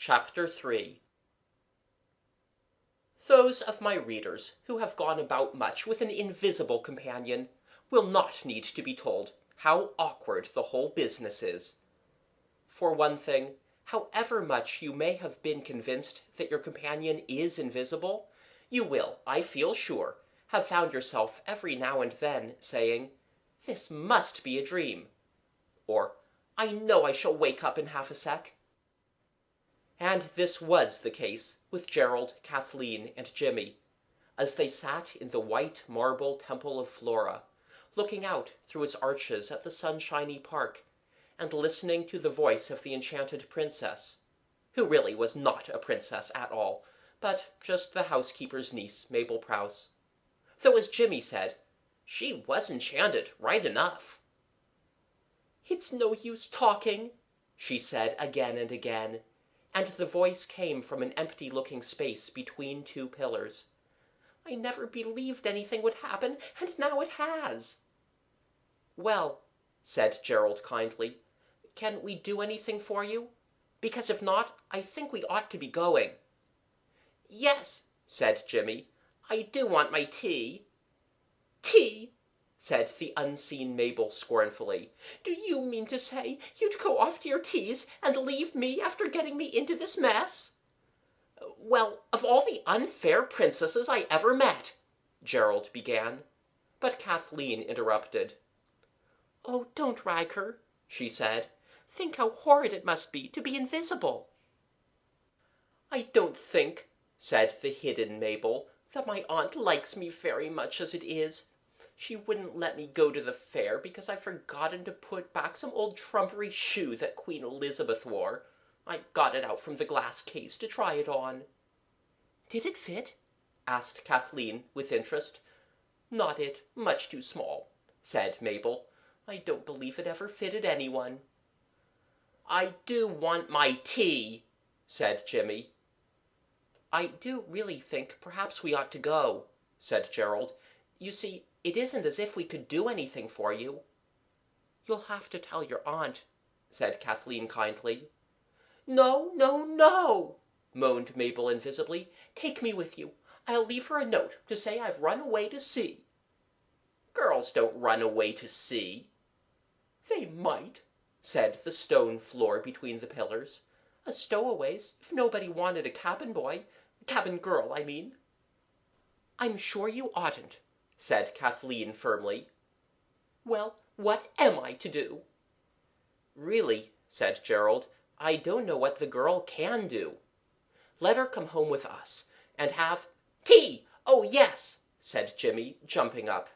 Chapter 3 Those of my readers who have gone about much with an invisible companion will not need to be told how awkward the whole business is. For one thing, however much you may have been convinced that your companion is invisible, you will, I feel sure, have found yourself every now and then saying, "This must be a dream," or "I know I shall wake up in half a sec." And this was the case with Gerald, Kathleen, and Jimmy, as they sat in the white marble Temple of Flora, looking out through its arches at the sunshiny park, and listening to the voice of the enchanted princess, who really was not a princess at all, but just the housekeeper's niece, Mabel Prouse. Though, as Jimmy said, she was enchanted right enough. "It's no use talking," she said again and again, and the voice came from an empty-looking space between two pillars. "I never believed anything would happen, and now it has." "Well," said Gerald kindly, "can we do anything for you? Because if not, I think we ought to be going." "Yes," said Jimmy, "I do want my tea." "Tea!" said the unseen Mabel scornfully. "Do you mean to say you'd go off to your teas and leave me after getting me into this mess?" "Well, of all the unfair princesses I ever met," Gerald began, but Kathleen interrupted. "Oh, don't rag her," she said. "Think how horrid it must be to be invisible." "I don't think," said the hidden Mabel, "that my aunt likes me very much as it is. She wouldn't let me go to the fair because I've forgotten to put back some old trumpery shoe that Queen Elizabeth wore. I got it out from the glass case to try it on." "Did it fit?" asked Kathleen with interest. "Not it. Much too small," said Mabel. "I don't believe it ever fitted anyone." "I do want my tea," said Jimmy. "I do really think perhaps we ought to go," said Gerald. "You see, it isn't as if we could do anything for you." "You'll have to tell your aunt," said Kathleen kindly. "No, no, no!" moaned Mabel invisibly. "Take me with you. I'll leave her a note to say I've run away to sea." "Girls don't run away to sea." "They might," said the stone floor between the pillars. "A stowaways, if nobody wanted a cabin boy. Cabin girl, I mean." "I'm sure you oughtn't," said Kathleen firmly. "Well, what am I to do?" "Really," said Gerald, "I don't know what the girl can do. Let her come home with us, and have—" "Tea! Oh, yes!" said Jimmy, jumping up.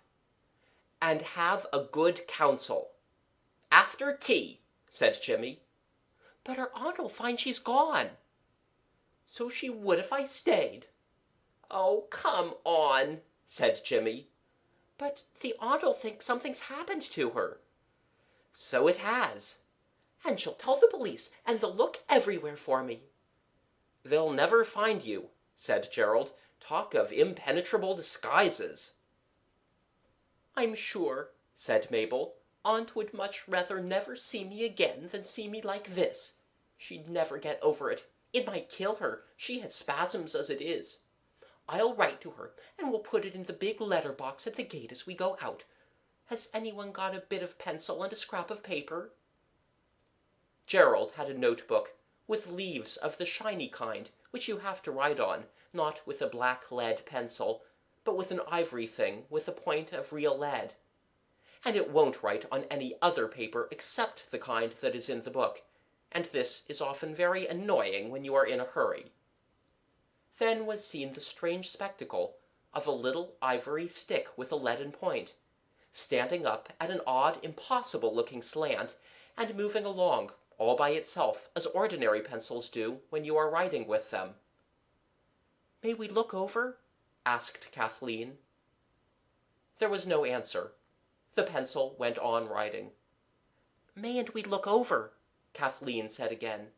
"And have a good council." "After tea," said Jimmy. "But her aunt'll find she's gone." "So she would if I stayed." "Oh, come on," said Jimmy. "But the aunt'll think something's happened to her." "So it has." "And she'll tell the police, and they'll look everywhere for me." "They'll never find you," said Gerald. "Talk of impenetrable disguises." "I'm sure," said Mabel, "Aunt would much rather never see me again than see me like this. She'd never get over it. It might kill her. She has spasms as it is. I'll write to her, and we'll put it in the big letter box at the gate as we go out. Has anyone got a bit of pencil and a scrap of paper?" Gerald had a notebook, with leaves of the shiny kind which you have to write on, not with a black lead pencil, but with an ivory thing with a point of real lead. And it won't write on any other paper except the kind that is in the book, and this is often very annoying when you are in a hurry. Then was seen the strange spectacle of a little ivory stick with a leaden point, standing up at an odd, impossible-looking slant, and moving along all by itself as ordinary pencils do when you are writing with them. "May we look over?" asked Kathleen. There was no answer. The pencil went on writing. "Mayn't we look over?" Kathleen said again.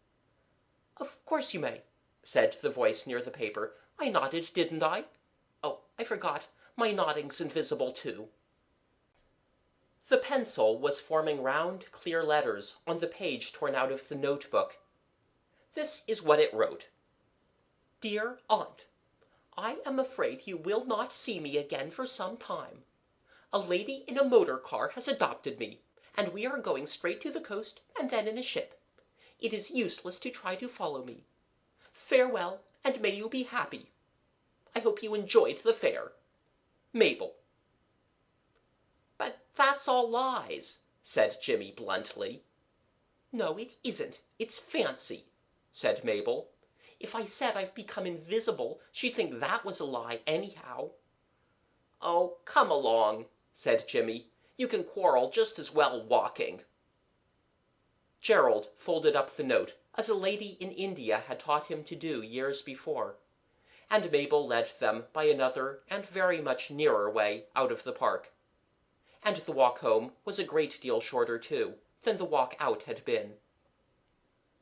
"Of course you may," said the voice near the paper. "I nodded, didn't I? Oh, I forgot. My nodding's invisible too." The pencil was forming round, clear letters on the page torn out of the notebook. This is what it wrote. Dear Aunt, I am afraid you will not see me again for some time. A lady in a motor car has adopted me, and we are going straight to the coast and then in a ship. It is useless to try to follow me. Farewell, and may you be happy. I hope you enjoyed the fair. Mabel. But that's all lies, said Jimmy bluntly. No, it isn't. It's fancy, said Mabel. If I said I've become invisible, she'd think that was a lie anyhow. Oh, come along, said Jimmy. You can quarrel just as well walking. Gerald folded up the note, as a lady in India had taught him to do years before, and Mabel led them by another and very much nearer way out of the park. And the walk home was a great deal shorter, too, than the walk out had been.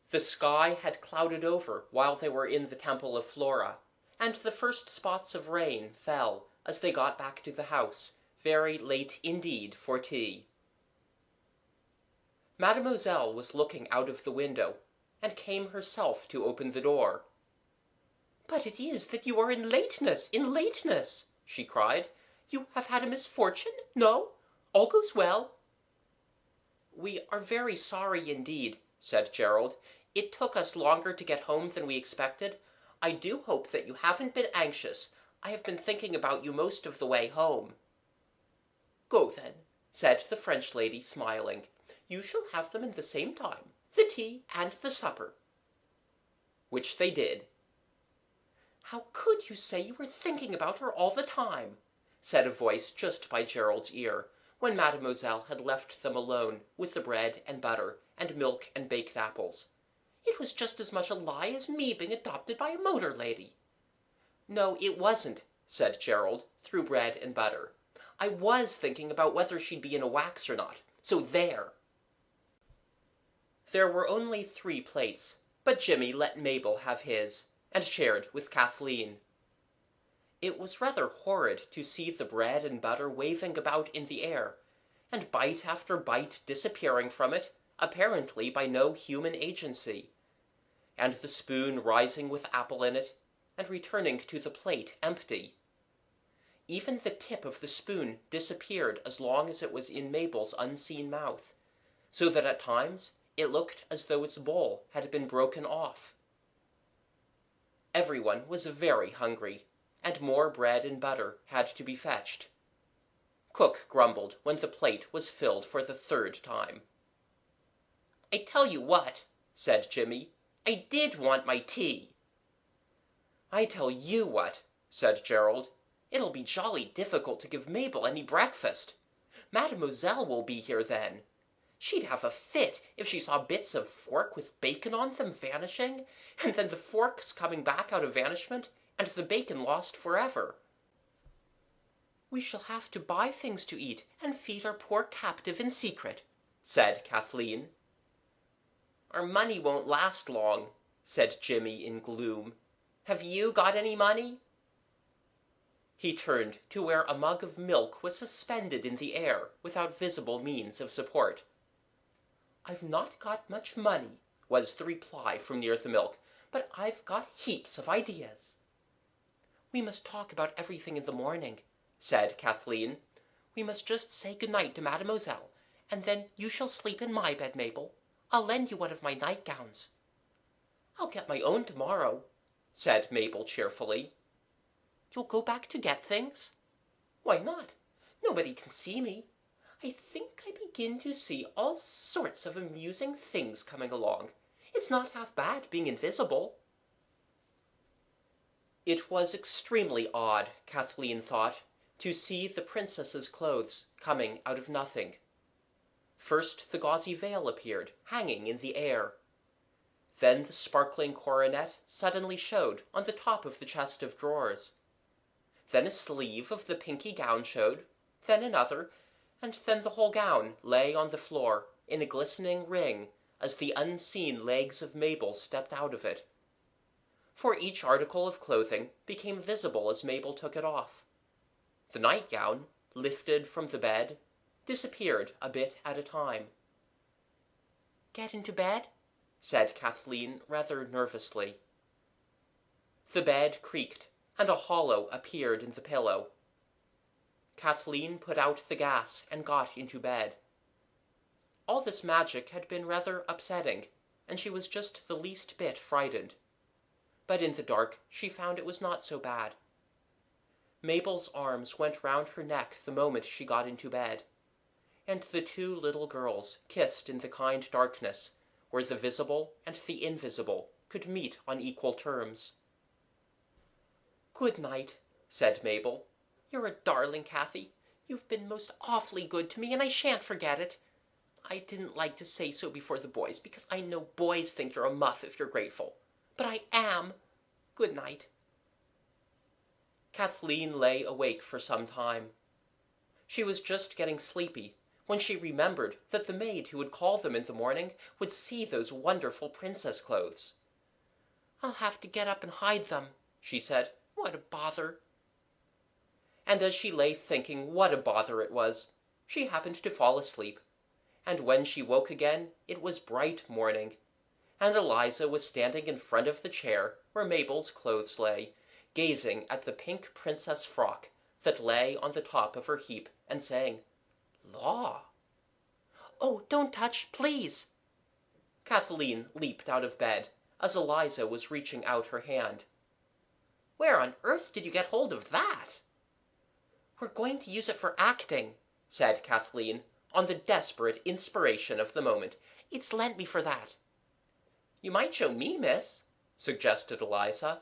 The sky had clouded over while they were in the Temple of Flora, and the first spots of rain fell as they got back to the house, very late indeed for tea. Mademoiselle was looking out of the window, and came herself to open the door. "But it is that you are in lateness, she cried. "You have had a misfortune? No? All goes well?" "We are very sorry indeed," said Gerald. "It took us longer to get home than we expected. I do hope that you haven't been anxious. I have been thinking about you most of the way home." "Go then," said the French lady, smiling. "You shall have them in the same time, the tea and the supper." Which they did. "How could you say you were thinking about her all the time?" said a voice just by Gerald's ear, when Mademoiselle had left them alone with the bread and butter and milk and baked apples. "It was just as much a lie as me being adopted by a motor lady." "No, it wasn't," said Gerald, through bread and butter. "I was thinking about whether she'd be in a wax or not. So there!" There were only 3 plates, but Jimmy let Mabel have his, and shared with Kathleen. It was rather horrid to see the bread and butter waving about in the air, and bite after bite disappearing from it, apparently by no human agency, and the spoon rising with apple in it, and returning to the plate empty. Even the tip of the spoon disappeared as long as it was in Mabel's unseen mouth, so that at times it looked as though its bowl had been broken off. Everyone was very hungry, and more bread and butter had to be fetched. Cook grumbled when the plate was filled for the 3rd time. "I tell you what," said Jimmy, "I did want my tea." "I tell you what," said Gerald, "it'll be jolly difficult to give Mabel any breakfast. Mademoiselle will be here then. She'd have a fit if she saw bits of fork with bacon on them vanishing, and then the forks coming back out of vanishment, and the bacon lost forever." "We shall have to buy things to eat, and feed our poor captive in secret," said Kathleen. "Our money won't last long," said Jimmy in gloom. "Have you got any money?" He turned to where a mug of milk was suspended in the air without visible means of support. "I've not got much money," was the reply from near the milk, "but I've got heaps of ideas." "We must talk about everything in the morning," said Kathleen. "We must just say good night to Mademoiselle, and then you shall sleep in my bed, Mabel. I'll lend you one of my nightgowns." "I'll get my own tomorrow," said Mabel cheerfully. "You'll go back to get things?" "Why not? Nobody can see me. I think I begin to see all sorts of amusing things coming along. It's not half bad being invisible." It was extremely odd, Kathleen thought, to see the princess's clothes coming out of nothing. First the gauzy veil appeared, hanging in the air. Then the sparkling coronet suddenly showed on the top of the chest of drawers. Then a sleeve of the pinky gown showed, then another, and then the whole gown lay on the floor in a glistening ring as the unseen legs of Mabel stepped out of it. For each article of clothing became visible as Mabel took it off. The nightgown, lifted from the bed, disappeared a bit at a time. "Get into bed?" said Kathleen rather nervously. The bed creaked, and a hollow appeared in the pillow. Kathleen put out the gas and got into bed. All this magic had been rather upsetting, and she was just the least bit frightened. But in the dark she found it was not so bad. Mabel's arms went round her neck the moment she got into bed, and the two little girls kissed in the kind darkness, where the visible and the invisible could meet on equal terms. "Good night," said Mabel. "You're a darling, Kathy. You've been most awfully good to me, and I shan't forget it. I didn't like to say so before the boys, because I know boys think you're a muff if you're grateful. But I am. Good night." Kathleen lay awake for some time. She was just getting sleepy when she remembered that the maid who would call them in the morning would see those wonderful princess clothes. "I'll have to get up and hide them," she said. "What a bother." And as she lay thinking what a bother it was, she happened to fall asleep, and when she woke again it was bright morning, and Eliza was standing in front of the chair where Mabel's clothes lay, gazing at the pink princess frock that lay on the top of her heap, and saying, "Law!" "Oh, don't touch, please!" Kathleen leaped out of bed as Eliza was reaching out her hand. "Where on earth did you get hold of that?" "We're going to use it for acting," said Kathleen, on the desperate inspiration of the moment. "It's lent me for that." "You might show me, miss," suggested Eliza.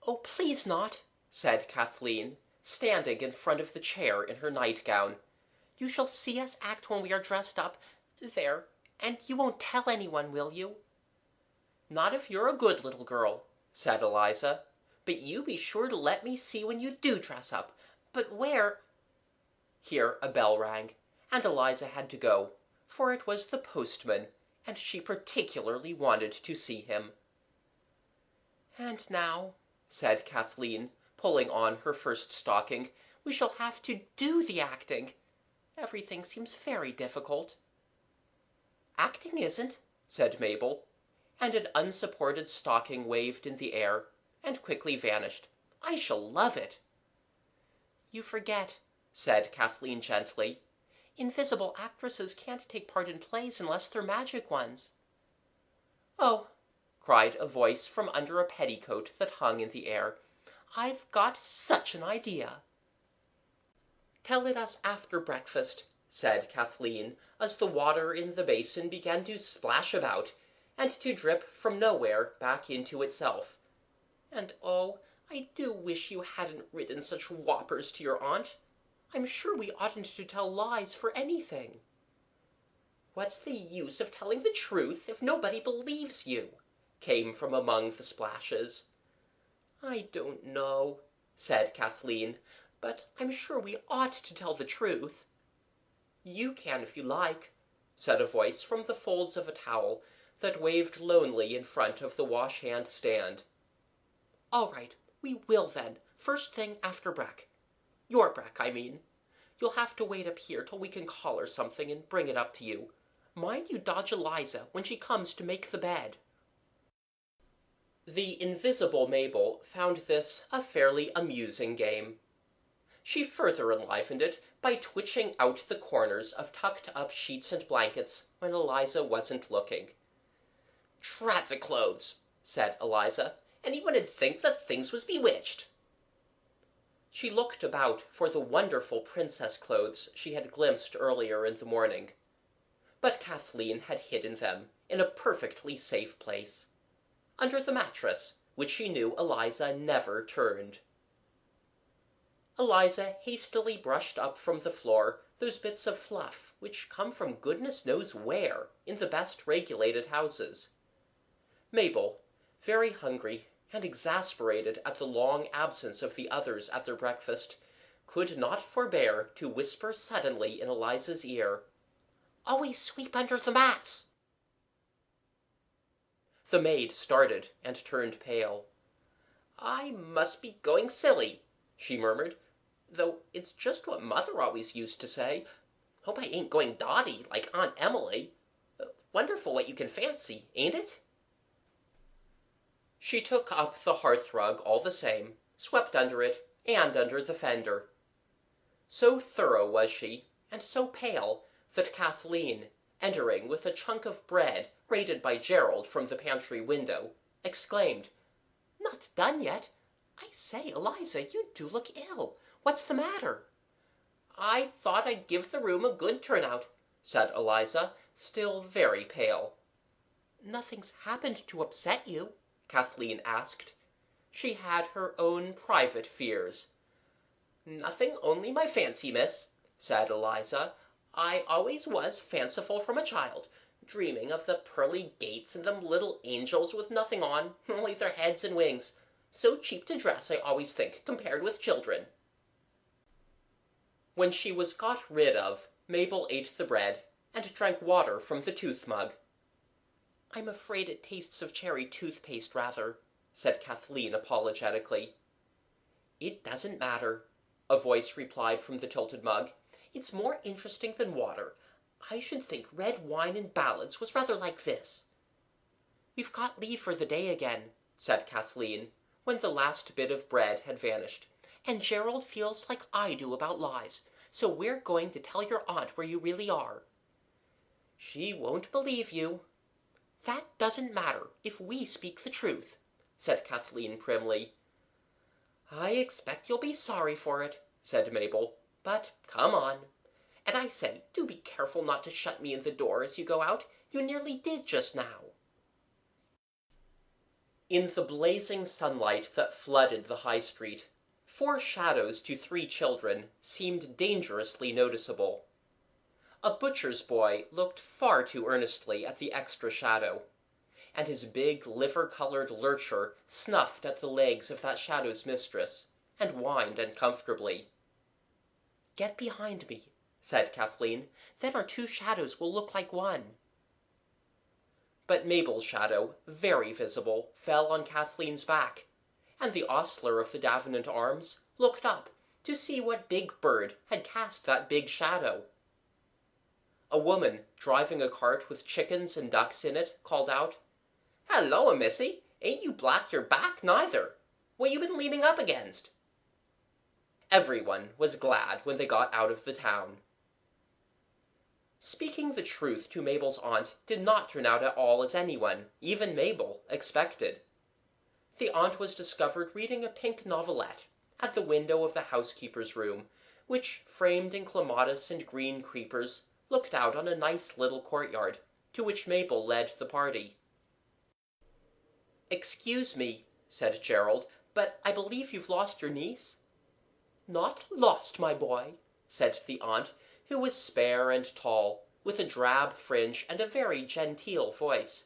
"Oh, please not," said Kathleen, standing in front of the chair in her nightgown. "You shall see us act when we are dressed up. There, and you won't tell anyone, will you?" "Not if you're a good little girl," said Eliza. "But you be sure to let me see when you do dress up. But where—" Here a bell rang, and Eliza had to go, for it was the postman, and she particularly wanted to see him. "And now," said Kathleen, pulling on her first stocking, "we shall have to do the acting. Everything seems very difficult." "Acting isn't," said Mabel, and an unsupported stocking waved in the air, and quickly vanished. "I shall love it." "You forget," said Kathleen gently. "Invisible actresses can't take part in plays unless they're magic ones." "Oh," cried a voice from under a petticoat that hung in the air, "I've got such an idea." "Tell it us after breakfast," said Kathleen, as the water in the basin began to splash about, and to drip from nowhere back into itself. "And oh, I do wish you hadn't written such whoppers to your aunt. I'm sure we oughtn't to tell lies for anything." "What's the use of telling the truth if nobody believes you?" came from among the splashes. "I don't know," said Kathleen, "but I'm sure we ought to tell the truth." "You can if you like," said a voice from the folds of a towel that waved lonely in front of the wash-hand stand. "All right, we will then, first thing after break. Your break, I mean. You'll have to wait up here till we can collar something and bring it up to you. Mind you dodge Eliza when she comes to make the bed." The invisible Mabel found this a fairly amusing game. She further enlivened it by twitching out the corners of tucked-up sheets and blankets when Eliza wasn't looking. "Drat the clothes," said Eliza. "Anyone 'ud think the things was bewitched." She looked about for the wonderful princess clothes she had glimpsed earlier in the morning, but Kathleen had hidden them in a perfectly safe place, under the mattress, which she knew Eliza never turned. Eliza hastily brushed up from the floor those bits of fluff which come from goodness knows where in the best regulated houses. Mabel, very hungry and exasperated at the long absence of the others at their breakfast, could not forbear to whisper suddenly in Eliza's ear, "Always sweep under the mats." The maid started and turned pale. "I must be going silly," she murmured, "though it's just what mother always used to say. Hope I ain't going dotty like Aunt Emily. Wonderful what you can fancy, ain't it? She took up the hearth-rug all the same, swept under it, and under the fender. So thorough was she, and so pale, that Kathleen, entering with a chunk of bread raided by Gerald from the pantry window, exclaimed, "Not done yet? I say, Eliza, you do look ill. What's the matter?" "I thought I'd give the room a good turn-out," said Eliza, still very pale. "Nothing's happened to upset you?" Kathleen asked. She had her own private fears. "Nothing, only my fancy, miss," said Eliza. "I always was fanciful from a child, dreaming of the pearly gates and them little angels with nothing on, only their heads and wings. So cheap to dress, I always think, compared with children." When she was got rid of, Mabel ate the bread, and drank water from the tooth-mug. "I'm afraid it tastes of cherry toothpaste rather," said Kathleen apologetically. "It doesn't matter," a voice replied from the tilted mug. "It's more interesting than water. I should think red wine and ballads was rather like this." "We've got leave for the day again," said Kathleen, when the last bit of bread had vanished, "and Gerald feels like I do about lies, so we're going to tell your aunt where you really are." "She won't believe you." "That doesn't matter, if we speak the truth," said Kathleen primly. "I expect you'll be sorry for it," said Mabel, "but come on. And I say, do be careful not to shut me in the door as you go out. You nearly did just now." In the blazing sunlight that flooded the High Street, 4 shadows to 3 children seemed dangerously noticeable. A butcher's boy looked far too earnestly at the extra shadow, and his big liver-colored lurcher snuffed at the legs of that shadow's mistress, and whined uncomfortably. "Get behind me," said Kathleen, "then our 2 shadows will look like one." But Mabel's shadow, very visible, fell on Kathleen's back, and the ostler of the Davenant Arms looked up to see what big bird had cast that big shadow. A woman, driving a cart with chickens and ducks in it, called out, "Halloa, missy, ain't you black your back, neither? What you been leaning up against?" Everyone was glad when they got out of the town. Speaking the truth to Mabel's aunt did not turn out at all as anyone, even Mabel, expected. The aunt was discovered reading a pink novelette at the window of the housekeeper's room, which, framed in clematis and green creepers, looked out on a nice little courtyard, to which Mabel led the party. "Excuse me," said Gerald, "but I believe you've lost your niece?" "Not lost, my boy," said the aunt, who was spare and tall, with a drab fringe and a very genteel voice.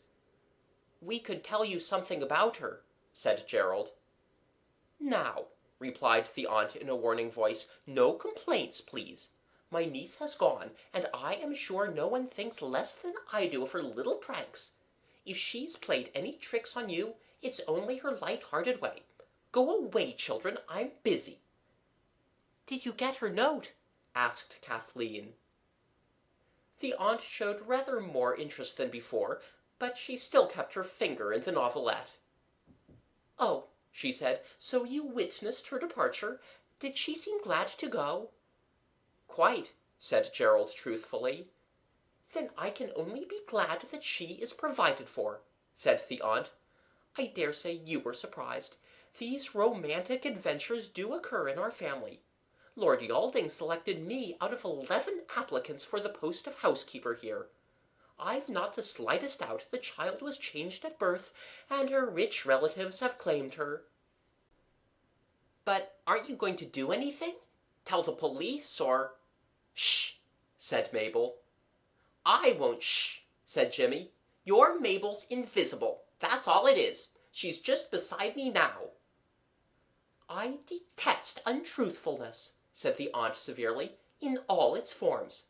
"We could tell you something about her," said Gerald. "Now," replied the aunt in a warning voice, "no complaints, please. My niece has gone, and I am sure no one thinks less than I do of her little pranks. If she's played any tricks on you, it's only her light-hearted way. Go away, children, I'm busy." "Did you get her note?" asked Kathleen. The aunt showed rather more interest than before, but she still kept her finger in the novelette. "Oh," she said, "so you witnessed her departure. Did she seem glad to go?" "Quite," said Gerald truthfully. "Then I can only be glad that she is provided for," said the aunt. "I dare say you were surprised. These romantic adventures do occur in our family. Lord Yalding selected me out of 11 applicants for the post of housekeeper here. I've not the slightest doubt the child was changed at birth, and her rich relatives have claimed her." "But aren't you going to do anything? Tell the police, or—" "Shh!" said Mabel. "I won't shh!" said Jimmy. "Your Mabel's invisible, that's all it is. She's just beside me now." "I detest untruthfulness," said the aunt severely, "in all its forms.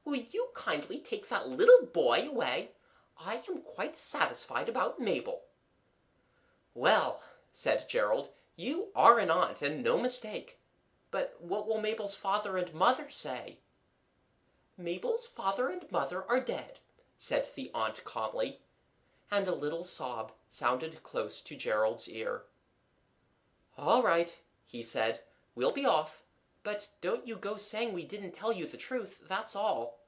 Will you kindly take that little boy away? I am quite satisfied about Mabel." "Well," said Gerald, "you are an aunt, and no mistake. But what will Mabel's father and mother say?" "Mabel's father and mother are dead, said the aunt calmly, and a little sob sounded close to Gerald's ear. "All right," he said, "we'll be off. But don't you go saying we didn't tell you the truth, that's all."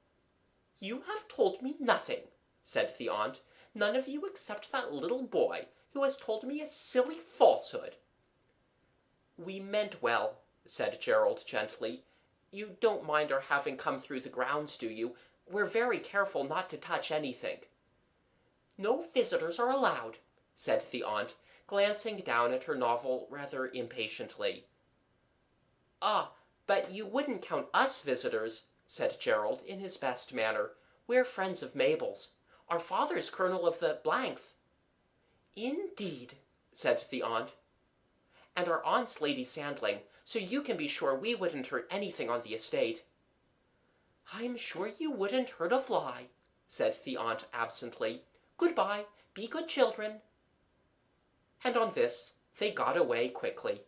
"You have told me nothing," said the aunt. "None of you except that little boy, who has told me a silly falsehood." "We meant well," said Gerald gently. "You don't mind our having come through the grounds, do you? We're very careful not to touch anything." "No visitors are allowed," said the aunt, glancing down at her novel rather impatiently. "Ah, but you wouldn't count us visitors," said Gerald in his best manner. "We're friends of Mabel's. Our father's colonel of the th." "Indeed," said the aunt. "And our aunt's Lady Sandling, so you can be sure we wouldn't hurt anything on the estate." "I'm sure you wouldn't hurt a fly," said the aunt absently. "Good-bye. Be good children." And on this they got away quickly.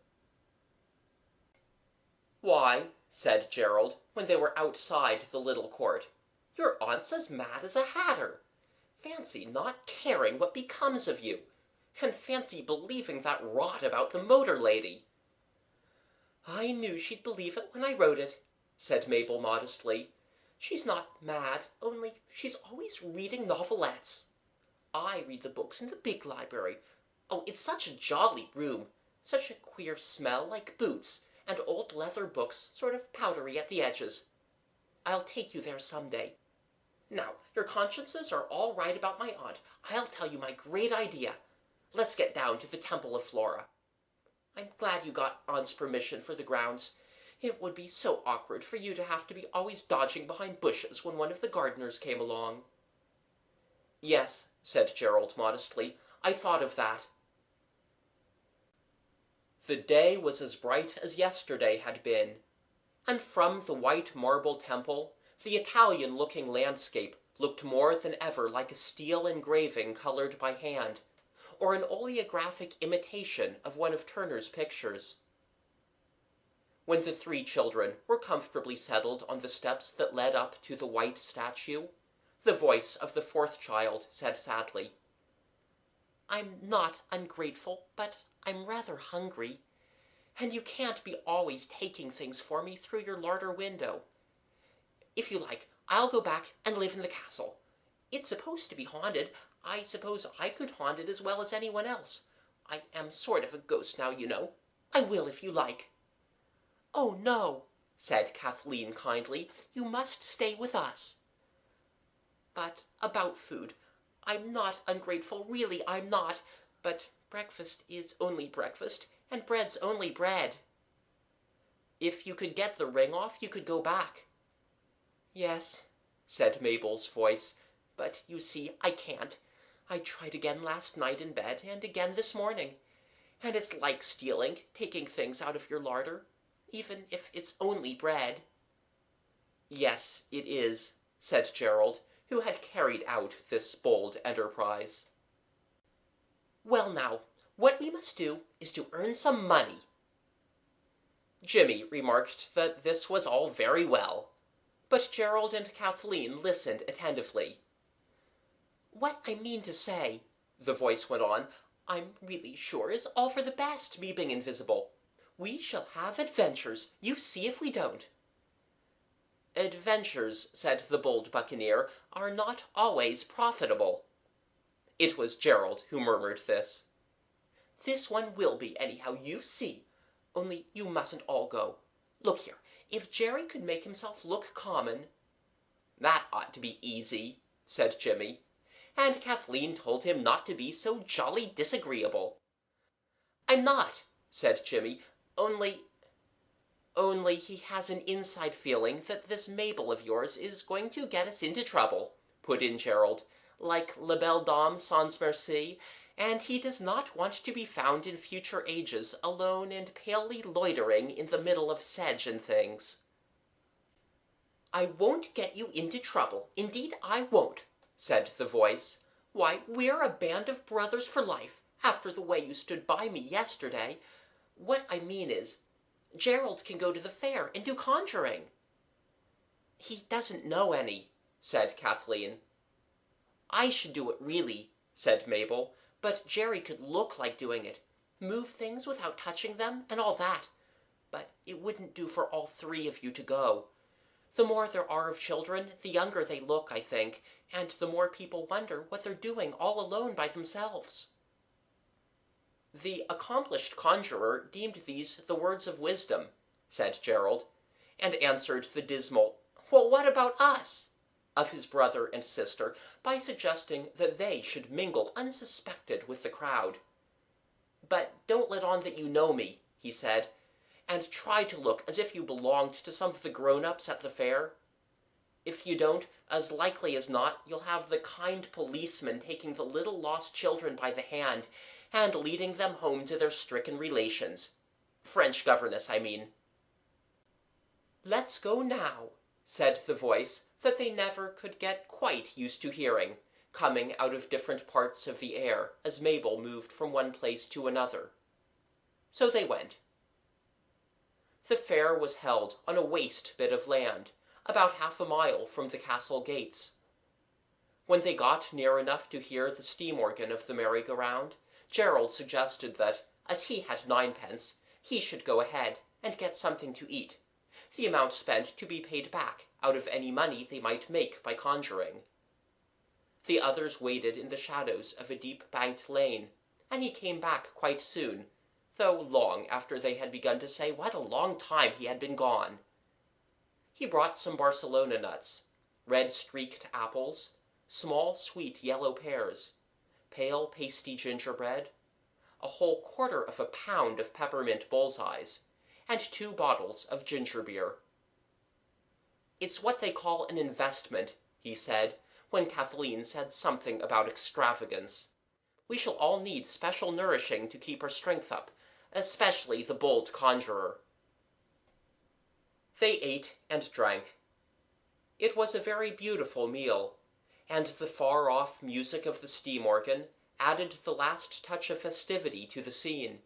"Why," said Gerald, when they were outside the little court, "your aunt's as mad as a hatter. Fancy not caring what becomes of you, and fancy believing that rot about the motor lady." "I knew she'd believe it when I wrote it," said Mabel modestly. "She's not mad, only she's always reading novelettes. I read the books in the big library. Oh, it's such a jolly room. Such a queer smell, like boots, and old leather books, sort of powdery at the edges. I'll take you there some day. Now, your consciences are all right about my aunt. I'll tell you my great idea. Let's get down to the Temple of Flora. I'm glad you got aunt's permission for the grounds. It would be so awkward for you to have to be always dodging behind bushes when one of the gardeners came along." "Yes," said Gerald modestly, "I thought of that." The day was as bright as yesterday had been, and from the white marble temple the Italian-looking landscape looked more than ever like a steel engraving colored by hand, or an oleographic imitation of one of Turner's pictures. When the three children were comfortably settled on the steps that led up to the white statue, the voice of the fourth child said sadly, "I'm not ungrateful, but I'm rather hungry. And you can't be always taking things for me through your larder window. If you like, I'll go back and live in the castle. It's supposed to be haunted. I suppose I could haunt it as well as anyone else. I am sort of a ghost now, you know. I will if you like." "Oh, no," said Kathleen kindly. "You must stay with us." "But about food. I'm not ungrateful, really I'm not. But breakfast is only breakfast, and bread's only bread." "If you could get the ring off, you could go back." "Yes," said Mabel's voice, "but you see, I can't. I tried again last night in bed, and again this morning. And it's like stealing, taking things out of your larder, even if it's only bread." "Yes, it is," said Gerald, who had carried out this bold enterprise. "Well now, what we must do is to earn some money." Jimmy remarked that this was all very well, but Gerald and Kathleen listened attentively. "What I mean to say," the voice went on, "I'm really sure is all for the best, me being invisible. We shall have adventures, you see if we don't." "Adventures," said the bold buccaneer, "are not always profitable." It was Gerald who murmured this. "This one will be, anyhow, you see. Only you mustn't all go. Look here, if Jerry could make himself look common—" "That ought to be easy," said Jimmy, and Kathleen told him not to be so jolly disagreeable. "I'm not," said Jimmy, only he has an inside feeling that this Mabel of yours is going to get us into trouble," put in Gerald, "like La Belle Dame sans merci, and he does not want to be found in future ages alone and palely loitering in the middle of sedge and things." "I won't get you into trouble, indeed I won't," said the voice. "Why, we're a band of brothers for life, after the way you stood by me yesterday. What I mean is, Gerald can go to the fair and do conjuring." "He doesn't know any," said Kathleen. I should do it really, said Mabel, but Jerry could look like doing it. Move things without touching them, and all that. But it wouldn't do for all three of you to go. The more there are of children, the younger they look, I think, and the more people wonder what they're doing all alone by themselves. The accomplished conjurer deemed these the words of wisdom, said Gerald, and answered the dismal, "Well, what about us?" of his brother and sister by suggesting that they should mingle unsuspected with the crowd. "But don't let on that you know me," he said, "and try to look as if you belonged to some of the grown-ups at the fair. If you don't, as likely as not you'll have the kind policeman taking the little lost children by the hand and leading them home to their stricken relations. French governess, I mean." "Let's go now," said the voice that they never could get quite used to hearing, coming out of different parts of the air as Mabel moved from one place to another. So they went. The fair was held on a waste bit of land, about half a mile from the castle gates. When they got near enough to hear the steam organ of the merry-go-round, Gerald suggested that, as he had ninepence, he should go ahead and get something to eat, the amount spent to be paid back out of any money they might make by conjuring. The others waited in the shadows of a deep-banked lane, and he came back quite soon, though long after they had begun to say what a long time he had been gone. He brought some Barcelona nuts, red-streaked apples, small sweet yellow pears, pale pasty gingerbread, a whole quarter of a pound of peppermint bull's-eyes, and 2 bottles of ginger beer. "It's what they call an investment," he said, when Kathleen said something about extravagance. "We shall all need special nourishing to keep our strength up, especially the bold conjurer." They ate and drank. It was a very beautiful meal, and the far-off music of the steam organ added the last touch of festivity to the scene.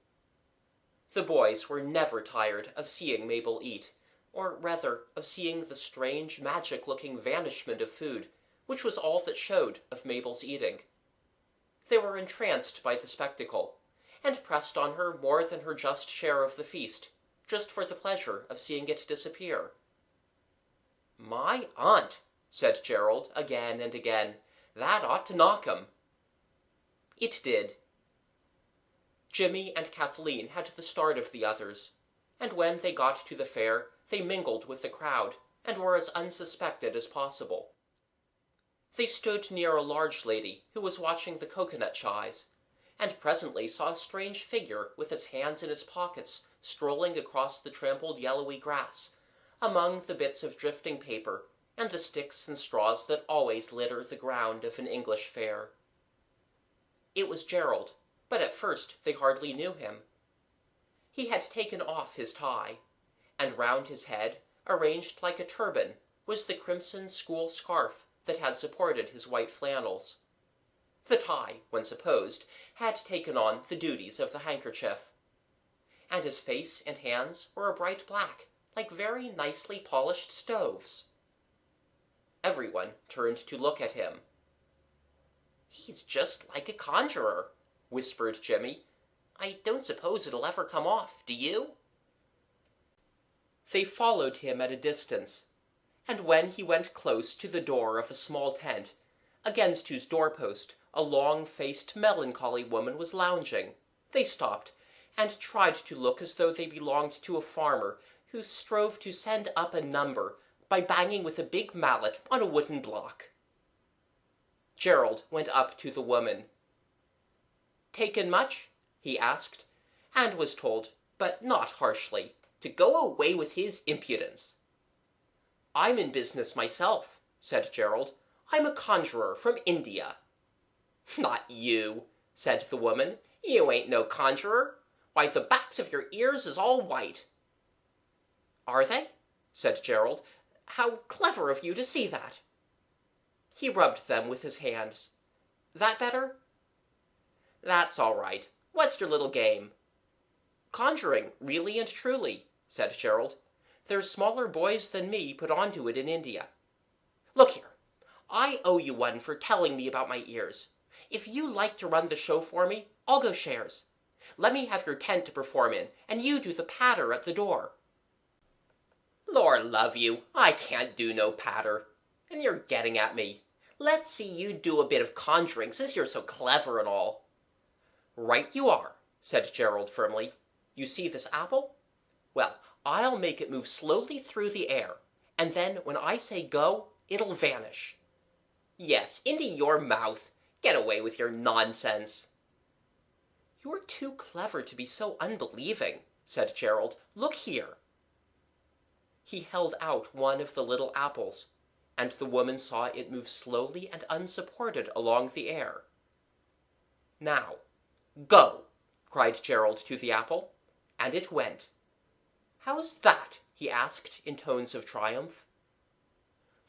The boys were never tired of seeing Mabel eat, or rather of seeing the strange, magic-looking vanishment of food, which was all that showed of Mabel's eating. They were entranced by the spectacle, and pressed on her more than her just share of the feast, just for the pleasure of seeing it disappear. "My aunt," said Gerald again and again, "that ought to knock 'em." It did. Jimmy and Kathleen had the start of the others, and when they got to the fair they mingled with the crowd, and were as unsuspected as possible. They stood near a large lady who was watching the cocoanut shies, and presently saw a strange figure with its hands in its pockets strolling across the trampled yellowy grass, among the bits of drifting paper and the sticks and straws that always litter the ground of an English fair. It was Gerald, but at first they hardly knew him. He had taken off his tie, and round his head, arranged like a turban, was the crimson school scarf that had supported his white flannels. The tie, one supposed, had taken on the duties of the handkerchief. And his face and hands were a bright black, like very nicely polished stoves. Everyone turned to look at him. "He's just like a conjurer," whispered Jimmy. "I don't suppose it'll ever come off, do you?" They followed him at a distance, and when he went close to the door of a small tent, against whose doorpost a long-faced melancholy woman was lounging, they stopped, and tried to look as though they belonged to a farmer who strove to send up a number by banging with a big mallet on a wooden block. Gerald went up to the woman. "Taken much?" he asked, and was told, but not harshly, to go away with his impudence. "I'm in business myself," said Gerald. "I'm a conjurer from India." "Not you," said the woman. "You ain't no conjurer. Why, the backs of your ears is all white." "Are they?" said Gerald. "How clever of you to see that." He rubbed them with his hands. "That better?" "That's all right. What's your little game?" "Conjuring, really and truly," said Gerald. "There's smaller boys than me put on to it in India. Look here, I owe you one for telling me about my ears. If you like to run the show for me, I'll go shares. Let me have your tent to perform in, and you do the patter at the door." "Lord love you, I can't do no patter. And you're getting at me. Let's see you do a bit of conjuring, since you're so clever and all." "Right you are," said Gerald firmly. "You see this apple? Well, I'll make it move slowly through the air, and then when I say go, it'll vanish." "Yes, into your mouth. Get away with your nonsense." "You're too clever to be so unbelieving," said Gerald. "Look here." He held out one of the little apples, and the woman saw it move slowly and unsupported along the air. "Now, go!" cried Gerald to the apple, and it went. "How's that?" he asked in tones of triumph.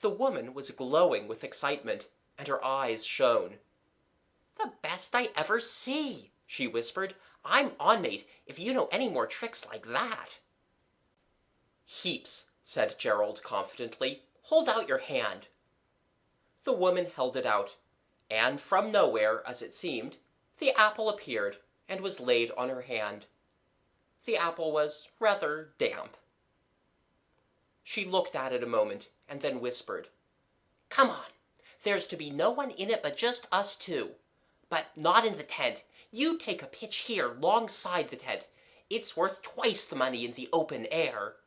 The woman was glowing with excitement, and her eyes shone. "The best I ever see," she whispered. "I'm on, mate, if you know any more tricks like that." "Heaps," said Gerald confidently. "Hold out your hand." The woman held it out, and from nowhere, as it seemed, the apple appeared, and was laid on her hand. The apple was rather damp. She looked at it a moment, and then whispered, "Come on. There's to be no one in it but just us two. But not in the tent. You take a pitch here, 'longside the tent. It's worth twice the money in the open air."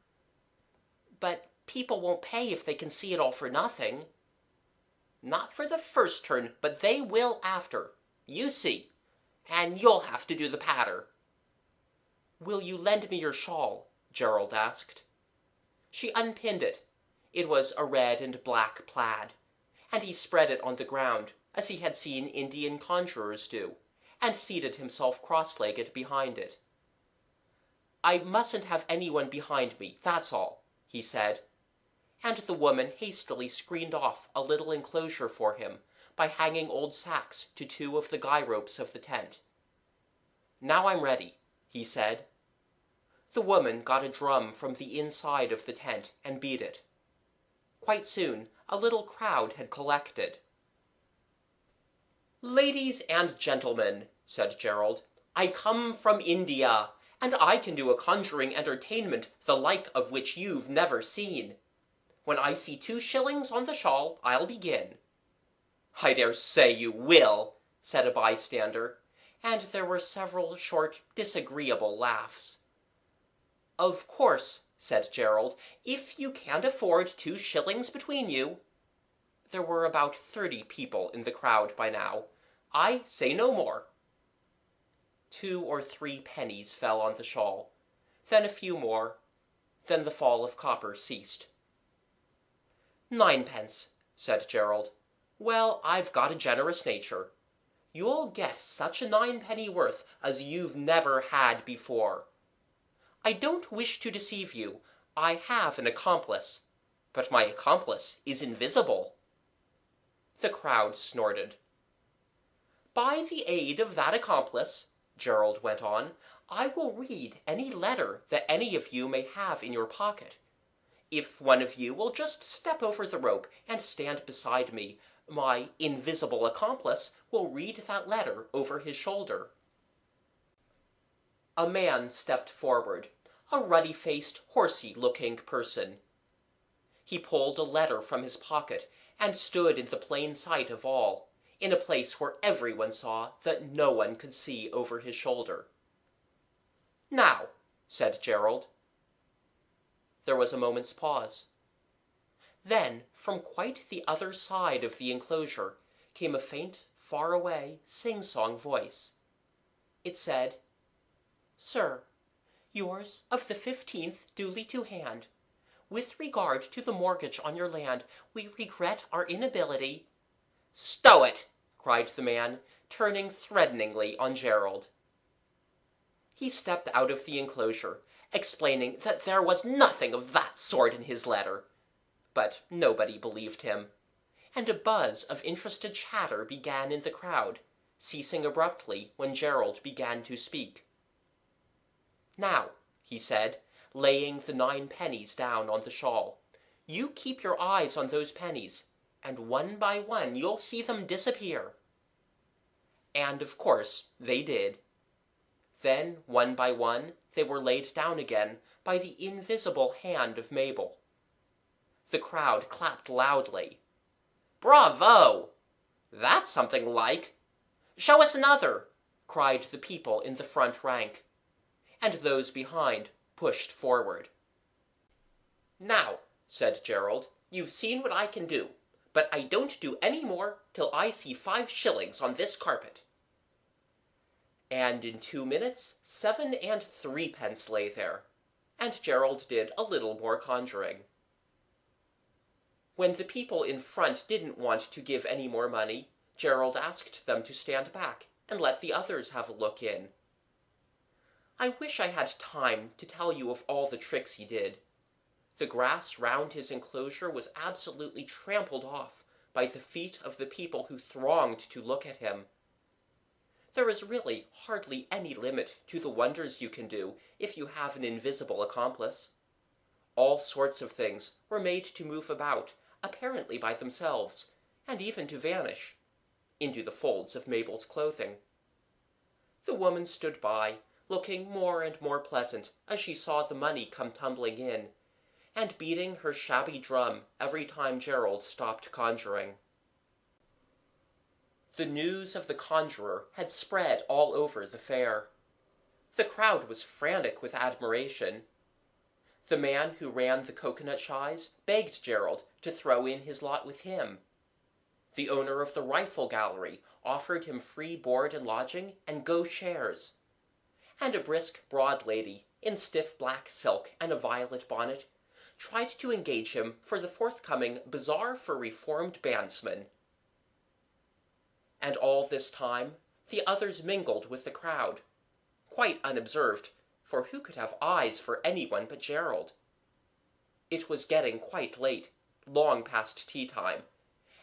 "But people won't pay if they can see it all for nothing." "Not for the first turn, but they will after. You see. And you'll have to do the patter." "Will you lend me your shawl?" Gerald asked. She unpinned it. It was a red and black plaid, and he spread it on the ground, as he had seen Indian conjurers do, and seated himself cross-legged behind it. "I mustn't have anyone behind me, that's all," he said, and the woman hastily screened off a little enclosure for him by hanging old sacks to two of the guy ropes of the tent. "Now I'm ready," he said. The woman got a drum from the inside of the tent and beat it. Quite soon a little crowd had collected. "Ladies and gentlemen," said Gerald, "I come from India, and I can do a conjuring entertainment the like of which you've never seen. When I see 2 shillings on the shawl, I'll begin." "I dare say you will," said a bystander, and there were several short, disagreeable laughs. "Of course," said Gerald, "if you can't afford 2 shillings between you—" There were about 30 people in the crowd by now. "I say no more." 2 or 3 pennies fell on the shawl, then a few more, then the fall of copper ceased. "9 pence," said Gerald. "Well, I've got a generous nature. You'll get such a 9-penny worth as you've never had before. I don't wish to deceive you. I have an accomplice, but my accomplice is invisible." The crowd snorted. "By the aid of that accomplice," Gerald went on, "I will read any letter that any of you may have in your pocket. If one of you will just step over the rope and stand beside me, my invisible accomplice will read that letter over his shoulder." A man stepped forward, a ruddy-faced, horsey-looking person. He pulled a letter from his pocket and stood in the plain sight of all, in a place where everyone saw that no one could see over his shoulder. "Now," said Gerald. There was a moment's pause. Then, from quite the other side of the enclosure, came a faint, far-away, sing-song voice. It said, "Sir, yours of the 15th duly to hand. With regard to the mortgage on your land, we regret our inability—" "Stow it!" cried the man, turning threateningly on Gerald. He stepped out of the enclosure, explaining that there was nothing of that sort in his letter. But nobody believed him, and a buzz of interested chatter began in the crowd, ceasing abruptly when Gerald began to speak. "Now," he said, laying the 9 pennies down on the shawl, "you keep your eyes on those pennies, and one by one you'll see them disappear." And of course they did. Then, one by one, they were laid down again by the invisible hand of Mabel. The crowd clapped loudly. "Bravo!" "That's something like!" "Show us another!" cried the people in the front rank. And those behind pushed forward. "Now," said Gerald, "you've seen what I can do, but I don't do any more till I see 5 shillings on this carpet." And in 2 minutes 7 and 3 pence lay there, and Gerald did a little more conjuring. When the people in front didn't want to give any more money, Gerald asked them to stand back and let the others have a look in. I wish I had time to tell you of all the tricks he did. The grass round his enclosure was absolutely trampled off by the feet of the people who thronged to look at him. There is really hardly any limit to the wonders you can do if you have an invisible accomplice. All sorts of things were made to move about, apparently by themselves, and even to vanish into the folds of Mabel's clothing. The woman stood by, looking more and more pleasant as she saw the money come tumbling in, and beating her shabby drum every time Gerald stopped conjuring. The news of the conjurer had spread all over the fair. The crowd was frantic with admiration. The man who ran the coconut shies begged Gerald to throw in his lot with him. The owner of the rifle gallery offered him free board and lodging and go shares. And a brisk broad lady, in stiff black silk and a violet bonnet, tried to engage him for the forthcoming Bazaar for Reformed Bandsmen. And all this time the others mingled with the crowd, quite unobserved, for who could have eyes for anyone but Gerald? It was getting quite late, long past tea time,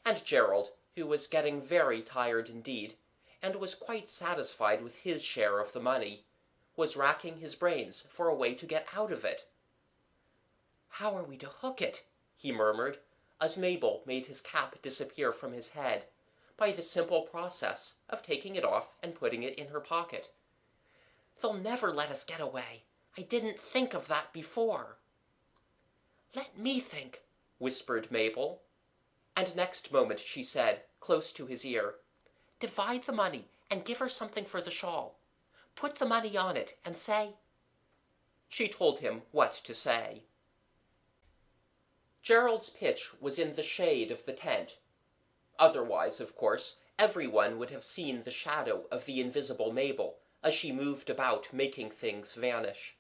and Gerald, who was getting very tired indeed, and was quite satisfied with his share of the money, was racking his brains for a way to get out of it. "How are we to hook it?" he murmured, as Mabel made his cap disappear from his head, by the simple process of taking it off and putting it in her pocket. "They'll never let us get away. I didn't think of that before." "Let me think," whispered Mabel. And next moment she said, close to his ear, "Divide the money and give her something for the shawl. Put the money on it and say—" She told him what to say. Gerald's pitch was in the shade of the tent. Otherwise, of course, everyone would have seen the shadow of the invisible Mabel as she moved about making things vanish.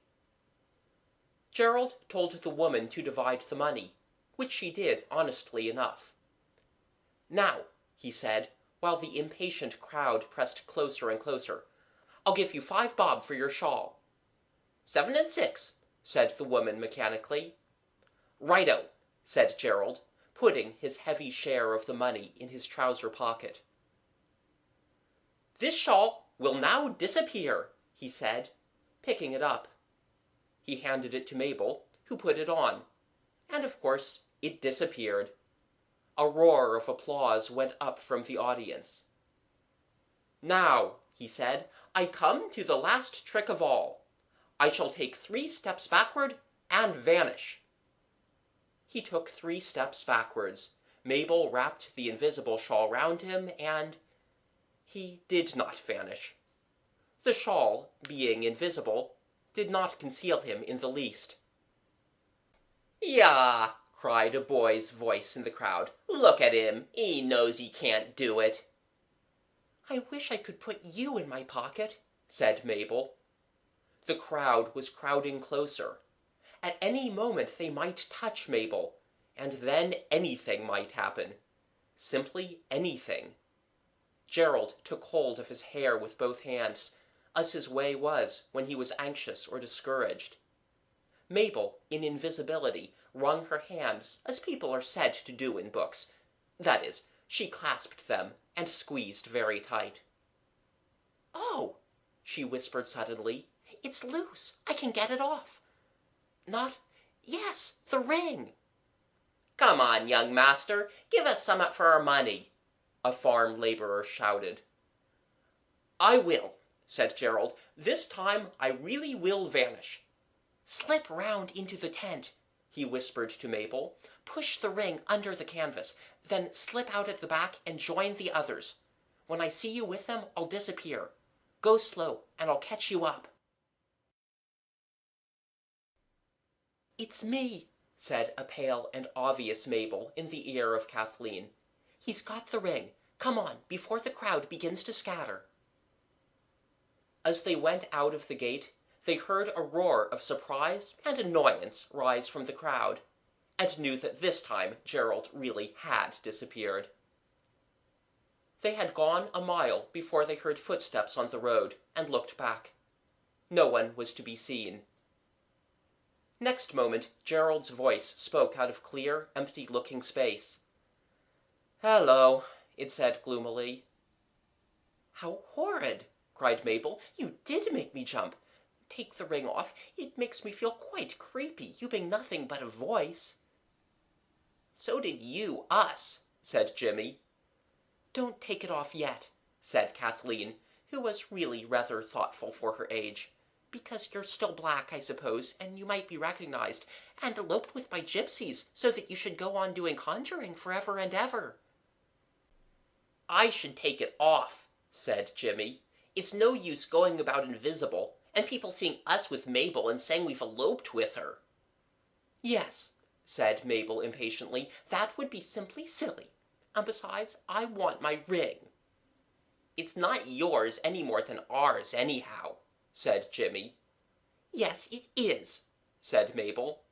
Gerald told the woman to divide the money, which she did honestly enough. "Now," he said, while the impatient crowd pressed closer and closer, "I'll give you 5 bob for your shawl." 7 and 6, said the woman mechanically. "Righto," said Gerald, putting his heavy share of the money in his trouser pocket. "This shawl will now disappear," he said, picking it up. He handed it to Mabel, who put it on, and of course it disappeared. A roar of applause went up from the audience. "Now," he said, "I come to the last trick of all. I shall take 3 steps backward and vanish." He took 3 steps backwards. Mabel wrapped the invisible shawl round him, and he did not vanish. The shawl, being invisible, did not conceal him in the least. "Yah!" cried a boy's voice in the crowd. "Look at him. He knows he can't do it." "I wish I could put you in my pocket," said Mabel. The crowd was crowding closer. At any moment they might touch Mabel, and then anything might happen. Simply anything. Gerald took hold of his hair with both hands, as his way was when he was anxious or discouraged. Mabel, in invisibility, wrung her hands as people are said to do in books. That is, she clasped them and squeezed very tight. "Oh!" she whispered suddenly. "It's loose. I can get it off. Not— Yes, the ring!" "Come on, young master, give us summat for our money," a farm labourer shouted. "I will," said Gerald. "This time I really will vanish." "Slip round into the tent," he whispered to Mabel. "Push the ring under the canvas, then slip out at the back and join the others. When I see you with them, I'll disappear. Go slow, and I'll catch you up." "It's me," said a pale and obvious Mabel in the ear of Kathleen. "He's got the ring. Come on, before the crowd begins to scatter." As they went out of the gate, they heard a roar of surprise and annoyance rise from the crowd, and knew that this time Gerald really had disappeared. They had gone a mile before they heard footsteps on the road, and looked back. No one was to be seen. Next moment Gerald's voice spoke out of clear, empty-looking space. "Hello," it said gloomily. "How horrid!" cried Mabel. "You did make me jump. Take the ring off. It makes me feel quite creepy, you being nothing but a voice." "So did you us," said Jimmy. "Don't take it off yet," said Kathleen, who was really rather thoughtful for her age. "Because you're still black, I suppose, and you might be recognized, and eloped with by gypsies, so that you should go on doing conjuring forever and ever." "I should take it off," said Jimmy. "It's no use going about invisible, and people seeing us with Mabel and saying we've eloped with her." "Yes," said Mabel impatiently, "that would be simply silly. And besides, I want my ring." "It's not yours any more than ours, anyhow," said Jimmy. "Yes, it is," said Mabel.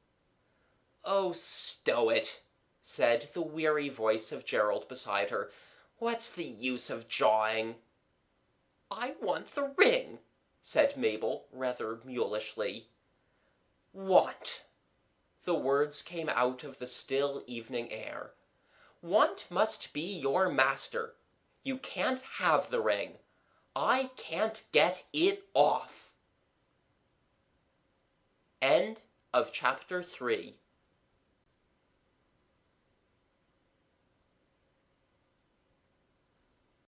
"Oh, stow it," said the weary voice of Gerald beside her. "What's the use of jawing?" "I want the ring," said Mabel rather mulishly. "Want!" The words came out of the still evening air. "Want must be your master. You can't have the ring. I can't get it off." End of chapter 3.